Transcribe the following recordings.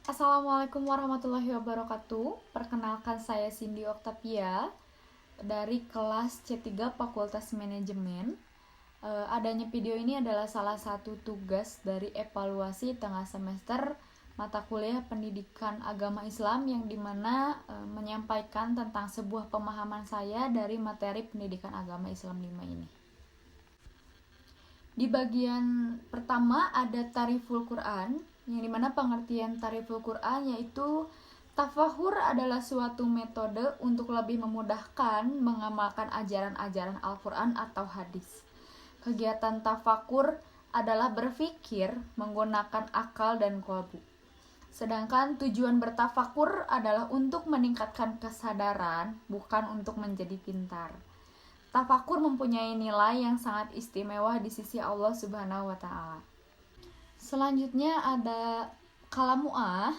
Assalamualaikum warahmatullahi wabarakatuh. Perkenalkan saya Cindy Octavia dari kelas C3 Fakultas Manajemen. Adanya video ini adalah salah satu tugas dari evaluasi tengah semester mata kuliah Pendidikan Agama Islam yang dimana menyampaikan tentang sebuah pemahaman saya dari materi Pendidikan Agama Islam 5 ini. Di bagian pertama ada Tariful Quran, yang dimana pengertian Tariful Quran yaitu tafahur adalah suatu metode untuk lebih memudahkan mengamalkan ajaran-ajaran Al-Quran atau hadis. Kegiatan tafakur adalah berpikir menggunakan akal dan kolbu. Sedangkan tujuan bertafakur adalah untuk meningkatkan kesadaran, bukan untuk menjadi pintar. Tafakur mempunyai nilai yang sangat istimewa di sisi Allah Subhanahu wa Ta'ala. Selanjutnya ada kalamu'ah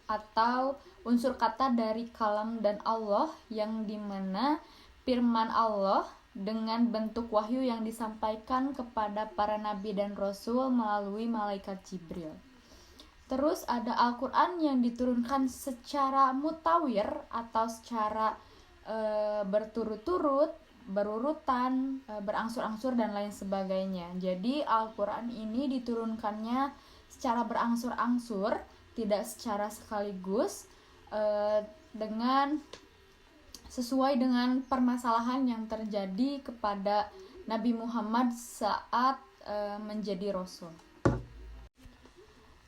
atau unsur kata dari kalam dan Allah, yang dimana firman Allah dengan bentuk wahyu yang disampaikan kepada para nabi dan rasul melalui malaikat Jibril. Terus ada Al-Quran yang diturunkan secara mutawir atau secara berturut-turut, berurutan, berangsur-angsur dan lain sebagainya. Jadi Al-Quran ini diturunkannya secara berangsur-angsur, tidak secara sekaligus, dengan sesuai dengan permasalahan yang terjadi kepada Nabi Muhammad saat menjadi Rasul.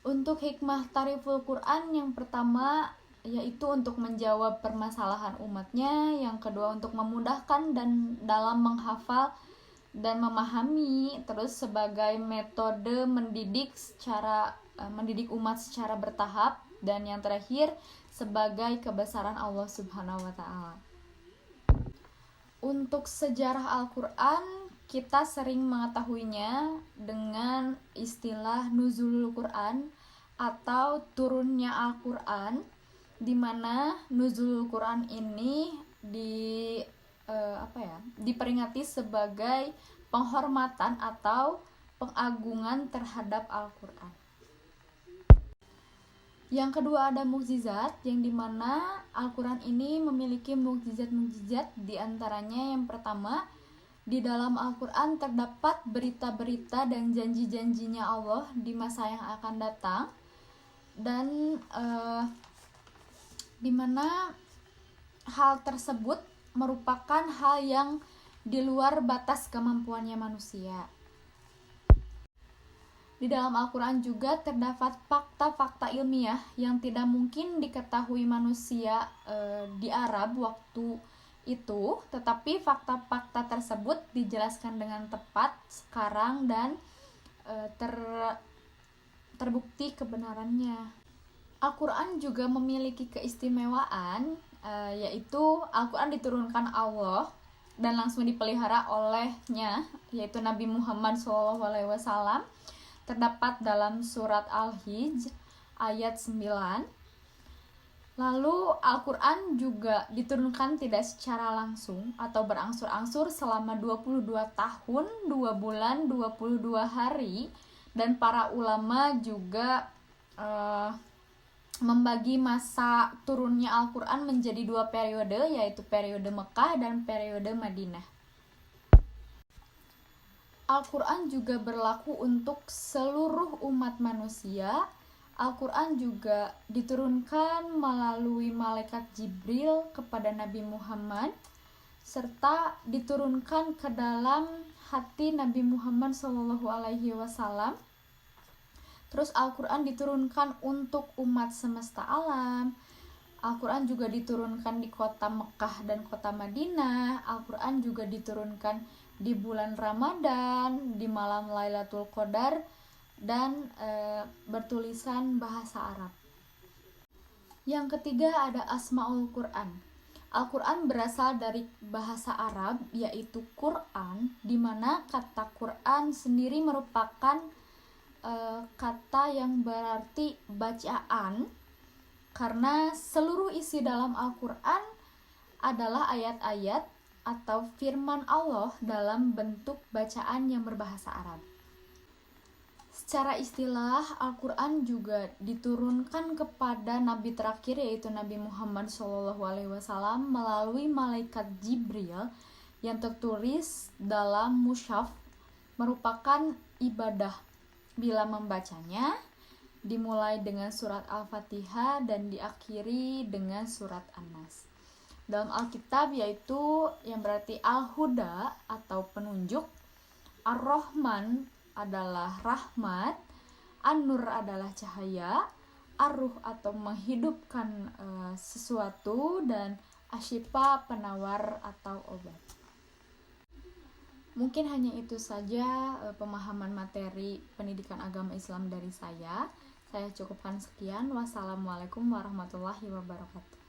Untuk hikmah Tariful Quran yang pertama yaitu untuk menjawab permasalahan umatnya, yang kedua untuk memudahkan dan dalam menghafal dan memahami, terus sebagai metode mendidik umat secara bertahap, dan yang terakhir sebagai kebesaran Allah Subhanahu wa Ta'ala. Untuk sejarah Al-Quran, kita sering mengetahuinya dengan istilah nuzulul Quran atau turunnya Al-Quran, di mana nuzulul Quran ini diperingati sebagai penghormatan atau pengagungan terhadap Al-Quran. Yang kedua ada mukjizat, yang dimana Al-Quran ini memiliki mukjizat-mukjizat. Di antaranya yang pertama, di dalam Al-Quran terdapat berita-berita dan janji-janjinya Allah di masa yang akan datang, dan dimana hal tersebut merupakan hal yang di luar batas kemampuannya manusia. Di dalam Al-Quran juga terdapat fakta-fakta ilmiah yang tidak mungkin diketahui manusia di Arab waktu itu, tetapi fakta-fakta tersebut dijelaskan dengan tepat sekarang dan terbukti kebenarannya. Al-Quran juga memiliki keistimewaan, yaitu Al-Quran diturunkan Allah dan langsung dipelihara olehnya, yaitu Nabi Muhammad SAW. Terdapat dalam surat Al-Hijr ayat 9. Lalu Al-Quran juga diturunkan tidak secara langsung atau berangsur-angsur selama 22 tahun, 2 bulan, 22 hari, dan para ulama juga membagi masa turunnya Al-Quran menjadi 2 periode, yaitu periode Mekah dan periode Madinah. Al-Quran juga berlaku untuk seluruh umat manusia. Al-Quran juga diturunkan melalui malaikat Jibril kepada Nabi Muhammad, serta diturunkan ke dalam hati Nabi Muhammad SAW. Terus Al-Quran diturunkan untuk umat semesta alam. Al-Quran juga diturunkan di kota Mekah dan kota Madinah. Al-Quran juga diturunkan di bulan Ramadan, di malam Lailatul Qadar, dan bertulisan bahasa Arab. Yang ketiga ada Asmaul Quran. Al-Quran berasal dari bahasa Arab, yaitu Quran, di mana kata Quran sendiri merupakan kata yang berarti bacaan, karena seluruh isi dalam Al-Quran adalah ayat-ayat atau firman Allah dalam bentuk bacaan yang berbahasa Arab. Secara istilah, Al-Quran juga diturunkan kepada Nabi terakhir yaitu Nabi Muhammad SAW melalui malaikat Jibril yang tertulis dalam mushaf merupakan ibadah. Bila membacanya, dimulai dengan surat Al-Fatihah dan diakhiri dengan surat An-Nas. Dalam Alkitab yaitu yang berarti Al-Huda atau penunjuk, Ar-Rahman adalah rahmat, An-Nur adalah cahaya, Ar-Ruh atau menghidupkan sesuatu, dan Asyifa penawar atau obat. Mungkin hanya itu saja pemahaman materi pendidikan agama Islam dari saya. Saya cukupkan sekian. Wassalamualaikum warahmatullahi wabarakatuh.